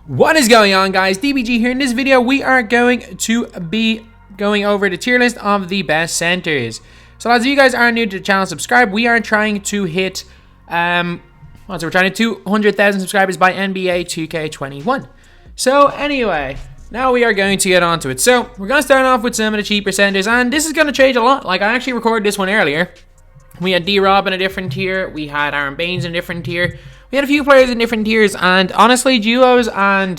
What is going on, guys? DBG here. In this video, we are going to be going over the tier list of the best centers. So as you guys are new to the channel, subscribe. We are trying to hit, we're trying to 200,000 subscribers by NBA 2K21. So anyway, now we are going to get onto it. So we're going to start off with some of the cheaper centers, and this is going to change a lot. Like, I actually recorded this one earlier. We had D-Rob in a different tier. We had Aaron Baines in a different tier. We had a few players in different tiers, and honestly, duos and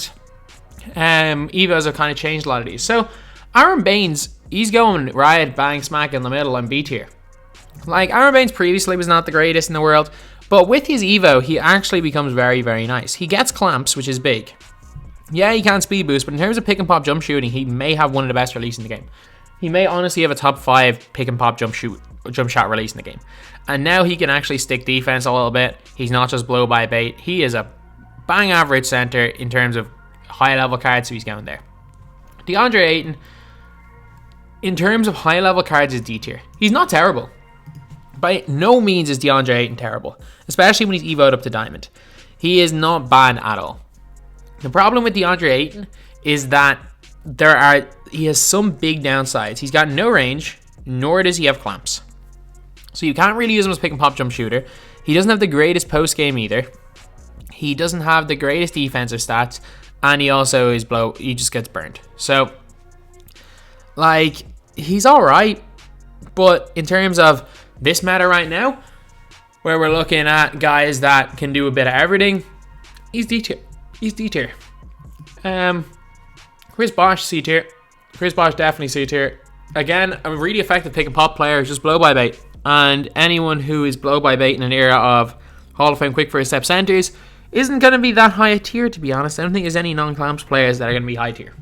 Evos have kind of changed a lot of these. So, Aaron Baines, he's going right bang smack in the middle on B tier. Like, Aaron Baines previously was not the greatest in the world, but with his Evo, he actually becomes very, very nice. He gets clamps, which is big. Yeah, he can't speed boost, but in terms of pick and pop jump shooting, he may have one of the best releases in the game. He may honestly have a top 5 pick and pop jump shot release in the game. And now he can actually stick defense a little bit. He's not just blow by bait. He is a bang average center in terms of high level cards, so he's going there. DeAndre Ayton, in terms of high level cards, is D tier. He's not terrible. By no means is DeAndre Ayton terrible, especially when he's evoed up to diamond. He is not bad at all. The problem with DeAndre Ayton is that he has some big downsides. He's got no range, nor does he have clamps. So you can't really use him as pick and pop jump shooter. He doesn't have the greatest post game either. He doesn't have the greatest defensive stats, and he also is he just gets burned. So, like, he's alright, but in terms of this meta right now, where we're looking at guys that can do a bit of everything, he's D tier. He's D tier. Chris Bosh, C tier. Chris Bosh definitely C tier. Again, a really effective pick and pop player is just blow by bait. And anyone who is blow by bait in an era of Hall of Fame quick first step centers isn't going to be that high a tier, to be honest. I don't think there's any non-clamps players that are going to be high tier.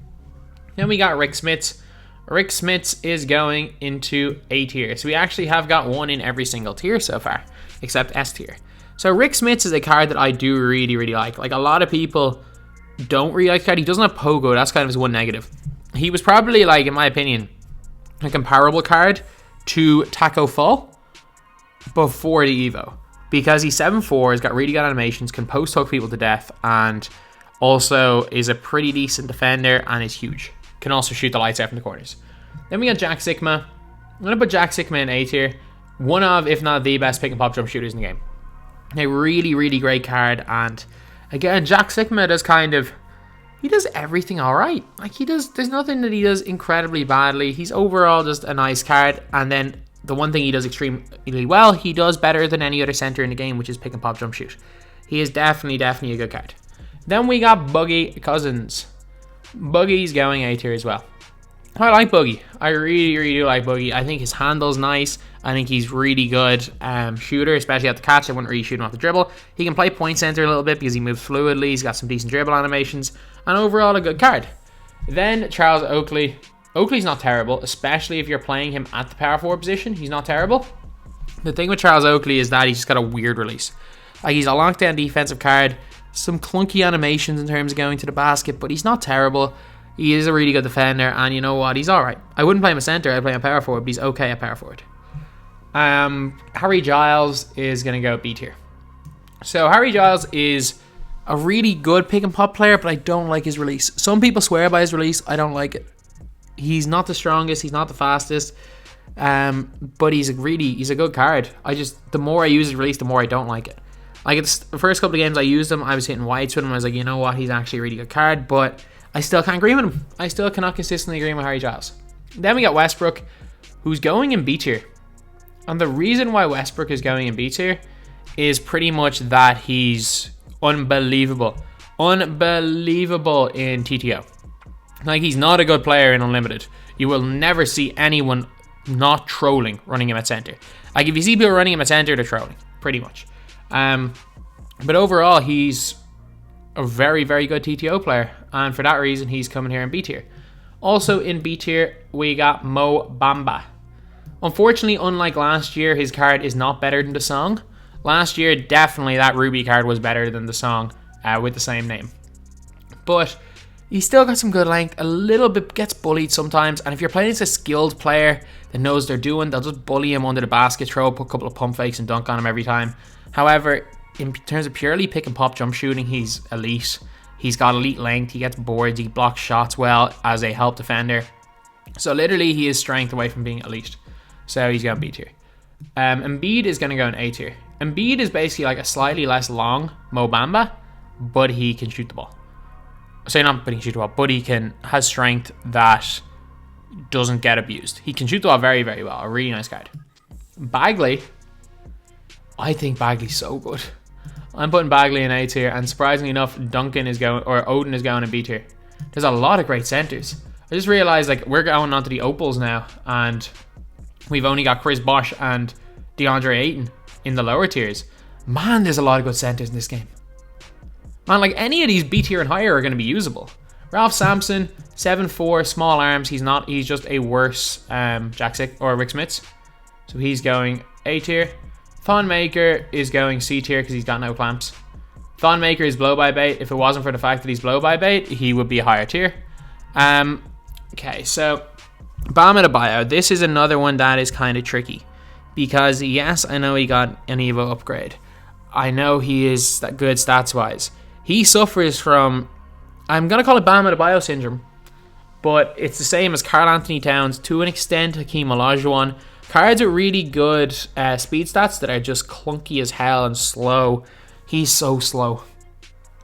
Then we got Rick Smits. Rick Smits is going into A tier. So we actually have got one in every single tier so far, except S tier. So Rick Smits is a card that I do really, really like. Like, a lot of people don't really like the card. He doesn't have Pogo. That's kind of his one negative. He was probably, like, in my opinion, a comparable card to Taco Fall before the Evo, because he's 7'4", he's got really good animations, can post hook people to death, and also is a pretty decent defender and is huge. Can also shoot the lights out from the corners. Then we got Jack Sikma. I'm going to put Jack Sikma in A tier. One of, if not the best pick and pop jump shooters in the game. A really, really great card, and again, Jack Sikma does he does everything alright. Like, there's nothing that he does incredibly badly. He's overall just a nice card, and then the one thing he does extremely well, he does better than any other center in the game, which is pick and pop jump shoot. He is definitely a good card. Then we got Boogie Cousins. Boogie's going A tier as well. I like Boogie. I really, really do like Boogie. I think his handle's nice. I think he's really good shooter, especially at the catch. I wouldn't really shoot him off the dribble. He can play point center a little bit because he moves fluidly. He's got some decent dribble animations. And overall, a good card. Then Charles Oakley. Oakley's not terrible, especially if you're playing him at the power forward position. He's not terrible. The thing with Charles Oakley is that he's just got a weird release. Like, he's a lockdown defensive card, some clunky animations in terms of going to the basket, but he's not terrible. He is a really good defender, and you know what? He's alright. I wouldn't play him a center, I'd play him power forward, but he's okay at power forward. Harry Giles is going to go B tier. So Harry Giles is a really good pick and pop player, but I don't like his release. Some people swear by his release. I don't like it. He's not the strongest, he's not the fastest, but he's a good card. The more I use his release, the more I don't like it. Like, it's the first couple of games I used him, I was hitting whites with him. I was like, you know what, he's actually a really good card, but I still can't agree with him. I still cannot consistently agree with Harry Giles. Then we got Westbrook, who's going in B tier. And the reason why Westbrook is going in B tier is pretty much that he's unbelievable. Unbelievable in TTO. Like, he's not a good player in Unlimited. You will never see anyone not trolling running him at center. Like, if you see people running him at center, they're trolling, pretty much. But overall, he's a very, very good TTO player, and for that reason, he's coming here in B tier. Also in B tier, we got Mo Bamba. Unfortunately, unlike last year, his card is not better than the song. Last year, definitely that Ruby card was better than the song with the same name. But he's still got some good length, a little bit gets bullied sometimes, and if you're playing as a skilled player that knows what they're doing, they'll just bully him under the basket, put a couple of pump fakes and dunk on him every time. However, in terms of purely pick and pop jump shooting, he's elite. He's got elite length. He gets boards. He blocks shots well as a help defender. So literally, he is strength away from being elite. So he's going B tier. Embiid is going to go in A tier. Embiid is basically like a slightly less long Mo Bamba, but he can shoot the ball. So not, but he can shoot the ball, but he has strength that doesn't get abused. He can shoot the ball very, very well. A really nice card. Bagley, I think Bagley's so good. I'm putting Bagley in A tier, and surprisingly enough, Odin is going in B tier. There's a lot of great centers. I just realized like we're going on to the opals now, and we've only got Chris Bosh and DeAndre Ayton in the lower tiers. Man, there's a lot of good centers in this game. Man, like any of these B tier and higher are going to be usable. Ralph Sampson, 7'4", small arms. He's just a worse Rick Smits. So he's going A tier. Thon Maker is going C tier because he's got no clamps. Thon Maker is blow by bait. If it wasn't for the fact that he's blow by bait, he would be a higher tier. Okay, so Bam Adebayo. This is another one that is kind of tricky because yes, I know he got an Evo upgrade. I know he is that good stats wise. He suffers from, I'm gonna call it Bam Adebayo syndrome, but it's the same as Karl Anthony Towns to an extent. Hakeem Olajuwon. Cards are really good speed stats that are just clunky as hell and slow. He's so slow.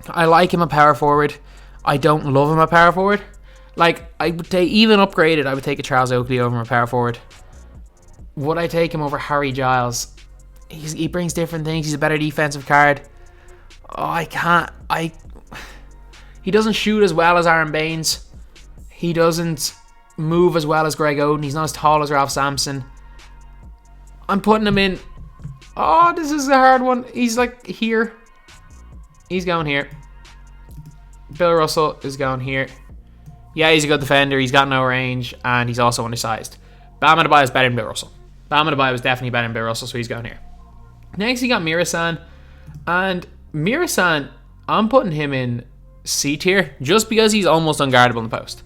I like him a power forward. I don't love him a power forward. Like, I would take, even upgraded, I would take a Charles Oakley over him a power forward. Would I take him over Harry Giles? He brings different things. He's a better defensive card. Oh, I can't. He doesn't shoot as well as Aaron Baines. He doesn't move as well as Greg Oden. He's not as tall as Ralph Sampson. I'm putting him in. Oh, this is a hard one. He's like here. He's going here. Bill Russell is going here. Yeah, he's a good defender. He's got no range, and he's also undersized. Bam Adebayo is better than Bill Russell. Bam Adebayo is definitely better than Bill Russell, so he's going here. Next, you got Mirasan. And Mirasan, I'm putting him in C tier just because he's almost unguardable in the post.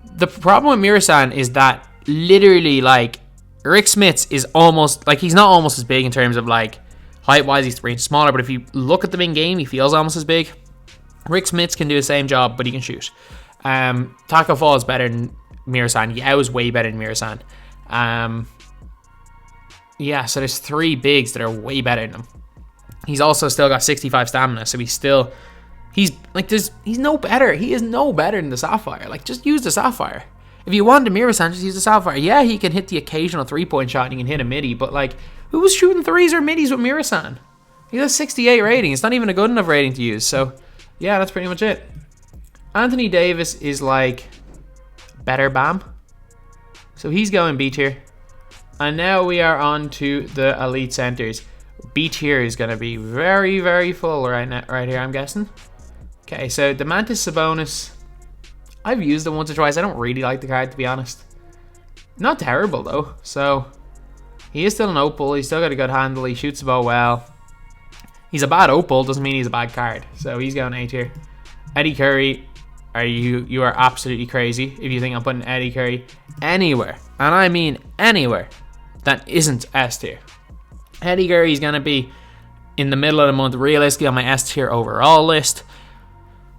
The problem with Mirasan is that literally, like, Rick Smits is almost, like, he's not almost as big in terms of, like, height-wise, he's 3 inches smaller, but if you look at them in game, he feels almost as big. Rick Smits can do the same job, but he can shoot. Taco Fall is better than Mirasan. Yao is way better than Mirasan. Yeah, so there's 3 bigs that are way better than him. He's also still got 65 stamina, so he's no better. He is no better than the Sapphire. Like, just use the Sapphire. If you want the Mirasan, just use the Sapphire. Yeah, he can hit the occasional 3-point shot and he can hit a midi, but like, who was shooting 3s or midis with Mirasan? He has a 68 rating. It's not even a good enough rating to use. So, yeah, that's pretty much it. Anthony Davis is like better Bam. So he's going B tier. And now we are on to the elite centers. B tier is going to be very, very full right here, I'm guessing. Okay, so Domantas Sabonis. I've used him once or twice. I don't really like the card, to be honest. Not terrible, though. So, he is still an opal. He's still got a good handle. He shoots the ball well. He's a bad opal. Doesn't mean he's a bad card. So, he's going A tier. Eddie Curry. You are absolutely crazy if you think I'm putting Eddie Curry anywhere. And I mean anywhere that isn't S tier. Eddie Curry is going to be in the middle of the month, realistically, on my S tier overall list.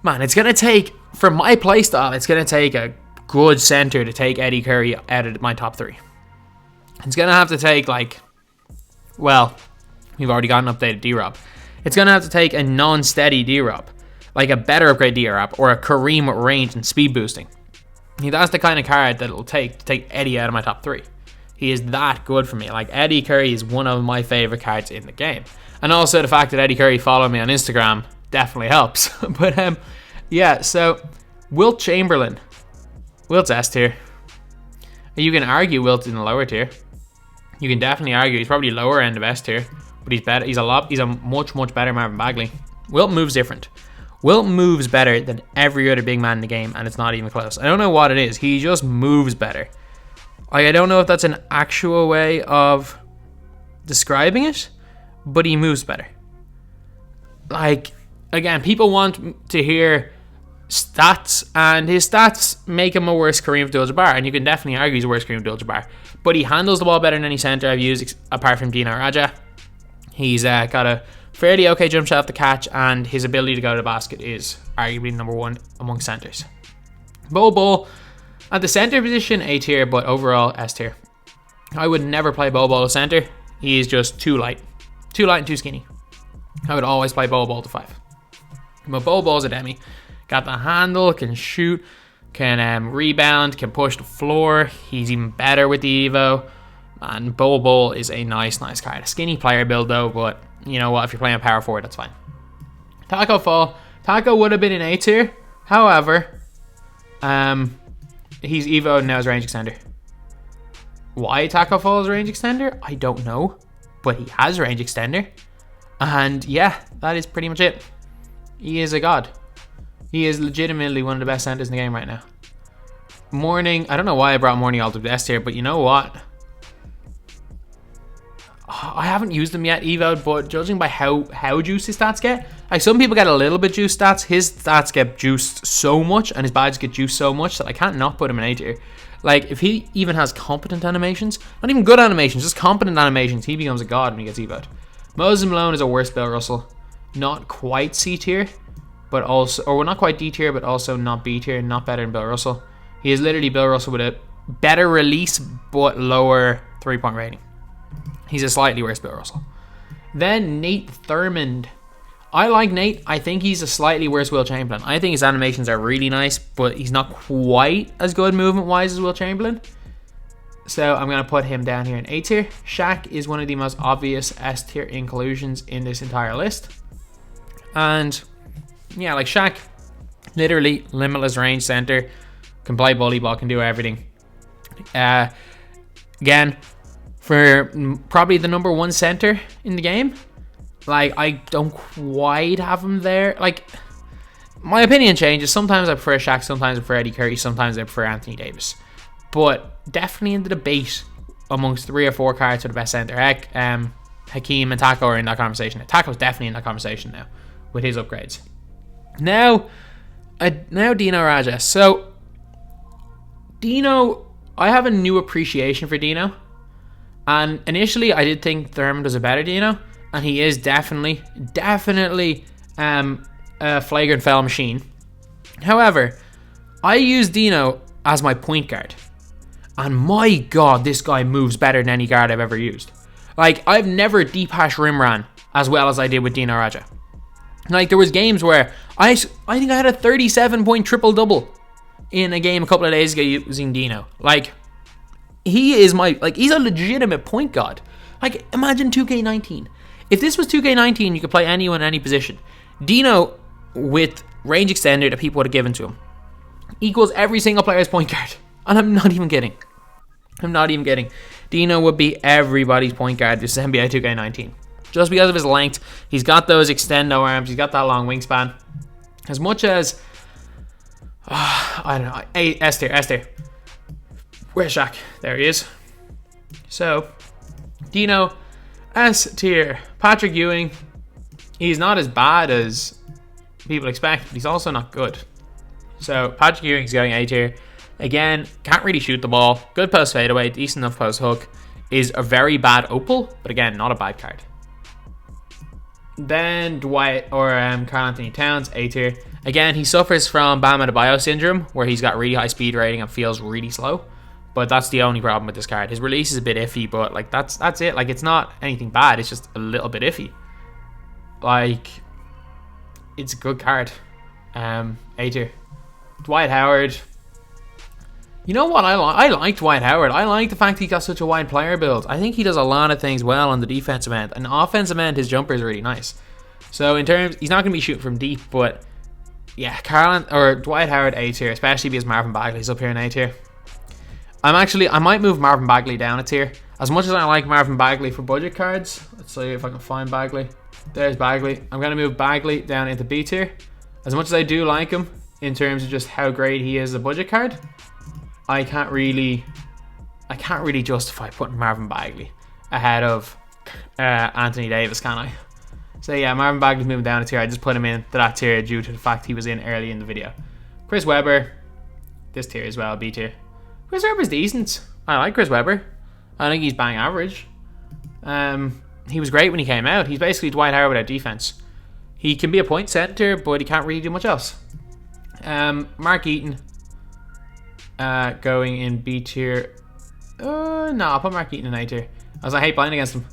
Man, it's going to take, for my playstyle, it's going to take a good center to take Eddie Curry out of my top 3. It's going to have to take, like, well, we've already got an updated D-Rob. It's going to have to take a non-steady D-Rob, like a better upgrade D-Rob, or a Kareem with range and speed boosting. That's the kind of card that it'll take to take Eddie out of my top 3. He is that good for me. Like, Eddie Curry is one of my favorite cards in the game. And also the fact that Eddie Curry followed me on Instagram definitely helps. But, yeah, so Wilt Chamberlain. Wilt's S tier. You can argue Wilt in the lower tier. You can definitely argue he's probably lower end of S tier, but he's better. He's a much better Marvin Bagley. Wilt moves different. Wilt moves better than every other big man in the game, and it's not even close. I don't know what it is. He just moves better. Like, I don't know if that's an actual way of describing it, but he moves better. Like, again, people want to hear stats, and his stats make him a worse Kareem Abdul-Jabbar, and you can definitely argue he's a worse Kareem Abdul-Jabbar. But he handles the ball better than any center I've used, apart from Dino Raja. He's got a Fairly okay jump shot off the catch, and his ability to go to the basket is arguably number one among centers. Bobo at the center position, A tier, but overall S tier. I would never play Bobo to center. He is just too light and too skinny. I would always play Bobo to 5. But Bobo's a demi. Got the handle, can shoot, can rebound, can push the floor. He's even better with the Evo. And Bobo is a nice card. A skinny player build though, but you know what? If you're playing power forward, that's fine. Taco Fall. Taco would have been an A tier. However, he's Evo and now his range extender. Why Taco Fall is range extender? I don't know. But he has range extender. And yeah, that is pretty much it. He is a god. He is legitimately one of the best centers in the game right now. Morning. I don't know why I brought Morning all to the S tier, but you know what? I haven't used him yet, Evo, but judging by how juiced his stats get, like some people get a little bit juiced stats, his stats get juiced so much and his badges get juiced so much that I can't not put him in A tier. Like if he even has competent animations, not even good animations, just competent animations, he becomes a god when he gets Evo'd. Moses Malone is a worse Bill Russell. Not quite C tier, but also, or not quite D tier, but also not B tier, not better than Bill Russell. He is literally Bill Russell with a better release, but lower 3-point rating. He's a slightly worse Bill Russell. Then Nate Thurmond. I like Nate. I think he's a slightly worse Will Chamberlain. I think his animations are really nice, but he's not quite as good movement-wise as Will Chamberlain. So I'm going to put him down here in A tier. Shaq is one of the most obvious S tier inclusions in this entire list. And yeah, like Shaq, literally limitless range center, can play bully ball, can do everything. Again, for probably the number one center in the game, like I don't quite have him there. Like my opinion changes. Sometimes I prefer Shaq, sometimes I prefer Eddie Curry, sometimes I prefer Anthony Davis. But definitely in the debate amongst 3 or 4 cards for the best center. Heck, Hakeem and Taco are in that conversation. Taco's definitely in that conversation now with his upgrades. Now Dino Raja. So Dino, I have a new appreciation for Dino. And initially I did think Thurmond was a better Dino, and he is definitely a flagrant foul machine. However, I use Dino as my point guard, and my god, this guy moves better than any guard I've ever used. Like, I've never deep hash rim ran as well as I did with Dino Raja. Like, there was games where I think I had a 37-point triple-double in a game a couple of days ago using Dino. Like, he's a legitimate point guard. Like, imagine 2K19. If this was 2K19, you could play anyone in any position. Dino, with range extender that people would have given to him, equals every single player's point guard. And I'm not even kidding. Dino would be everybody's point guard this NBA 2K19. Just because of his length. He's got those extendo arms. He's got that long wingspan. As much as... I don't know. S tier. Where's Shaq? There he is. So, Dino, S tier. Patrick Ewing, he's not as bad as people expect, but he's also not good. So, Patrick Ewing's going A tier. Again, can't really shoot the ball. Good post fadeaway, decent enough post hook. Is a very bad opal, but again, not a bad card. Then Dwight or Karl Anthony Towns, A tier. Again, he suffers from Bamba Adebayo syndrome, where he's got really high speed rating and feels really slow. But that's the only problem with this card. His release is a bit iffy, but like that's it. Like, it's not anything bad. It's just a little bit iffy. Like, it's a good card. A tier. Dwight Howard. You know what I like? I like Dwight Howard. I like the fact he got such a wide player build. I think he does a lot of things well on the defensive end. And offensive end, his jumper is really nice. So in terms, he's not going to be shooting from deep, but yeah, Dwight Howard A tier, especially because Marvin Bagley's up here in A tier. I might move Marvin Bagley down a tier. As much as I like Marvin Bagley for budget cards, let's see if I can find Bagley. There's Bagley. I'm going to move Bagley down into B tier. As much as I do like him in terms of just how great he is as a budget card, I can't really justify putting Marvin Bagley ahead of Anthony Davis, can I? So yeah, Marvin Bagley's moving down a tier. I just put him into that tier due to the fact he was in early in the video. Chris Webber, this tier as well, B tier. Chris Webber's decent. I like Chris Webber. I think he's bang average. he was great when he came out. He's basically Dwight Howard without defense. He can be a point center, but he can't really do much else. Mark Eaton going in B tier. No, I'll put Mark Eaton in A tier, as I hate playing against him.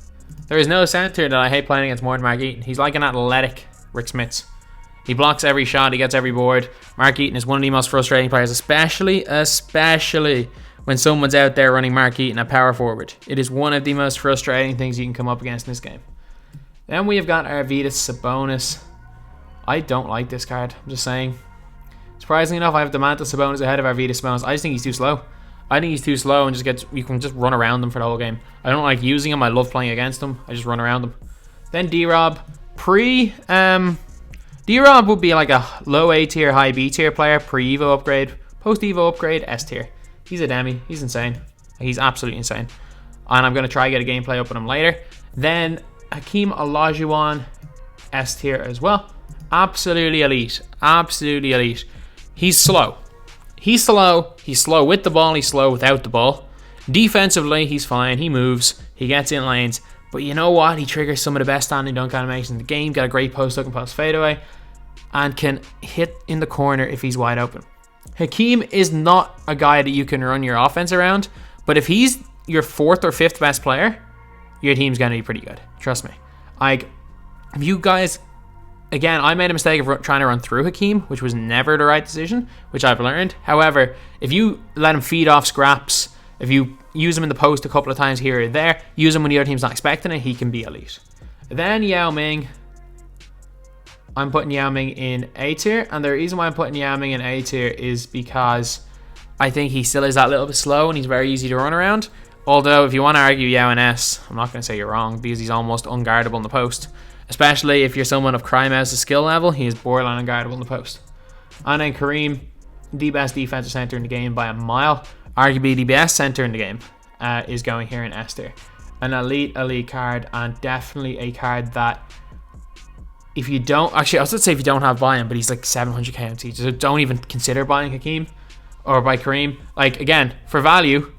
There is no center that I hate playing against more than Mark Eaton. He's like an athletic Rick Smits. He blocks every shot, he gets every board. Mark Eaton is one of the most frustrating players, especially when someone's out there running Mark Eaton at power forward. It is one of the most frustrating things you can come up against in this game. Then we have got Arvydas Sabonis. I don't like this card, I'm just saying. Surprisingly enough, I have Domantas Sabonis ahead of Arvydas Sabonis. I just think he's too slow. I think he's too slow and you can just run around him for the whole game. I don't like using him, I love playing against him. I just run around him. Then D-Rob. D-Rob would be like a low A tier, high B tier player, pre-Evo upgrade, post-Evo upgrade, S tier. He's a demi. He's insane. He's absolutely insane. And I'm going to try to get a gameplay up with him later. Then Hakeem Olajuwon, S tier as well. Absolutely elite. Absolutely elite. He's slow. He's slow. He's slow with the ball. He's slow without the ball. Defensively, he's fine. He moves. He gets in lanes. But you know what? He triggers some of the best standing dunk animations in the game. Got a great post-hook and post fadeaway. And can hit in the corner if he's wide open. Hakeem is not a guy that you can run your offense around. But if he's your 4th or 5th best player, your team's going to be pretty good. Trust me. Like, if you guys... Again, I made a mistake of trying to run through Hakeem, which was never the right decision, which I've learned. However, if you let him feed off scraps, if you use him in the post a couple of times here or there, use him when the other team's not expecting it, he can be elite. Then Yao Ming. I'm putting Yao Ming in A tier, and the reason why I'm putting Yao Ming in A tier is because I think he still is that little bit slow and he's very easy to run around. Although, if you want to argue Yao in S, I'm not going to say you're wrong, because he's almost unguardable in the post. Especially if you're someone of Crymouse's skill level, he is borderline unguardable in the post. And then Kareem, the best defensive center in the game by a mile. Arguably the best center in the game is going here in S tier. An elite card, and definitely a card that if you don't... Actually, I was going to say if you don't have buy him, but he's like 700k MT. So don't even consider buying Hakeem or buy Kareem. Like, again, for value,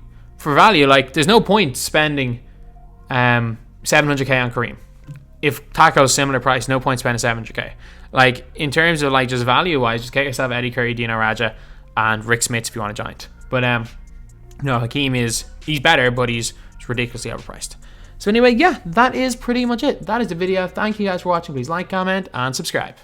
like, there's no point spending 700k on Kareem. If Taco's similar price, no point spending 700k. Like, in terms of like just value wise, just get yourself Eddie Curry, Dino Raja, and Rick Smits if you want a giant. But no, Hakeem he's better, but he's ridiculously overpriced. So anyway, yeah, that is pretty much it. That is the video. Thank you guys for watching. Please like, comment, and subscribe.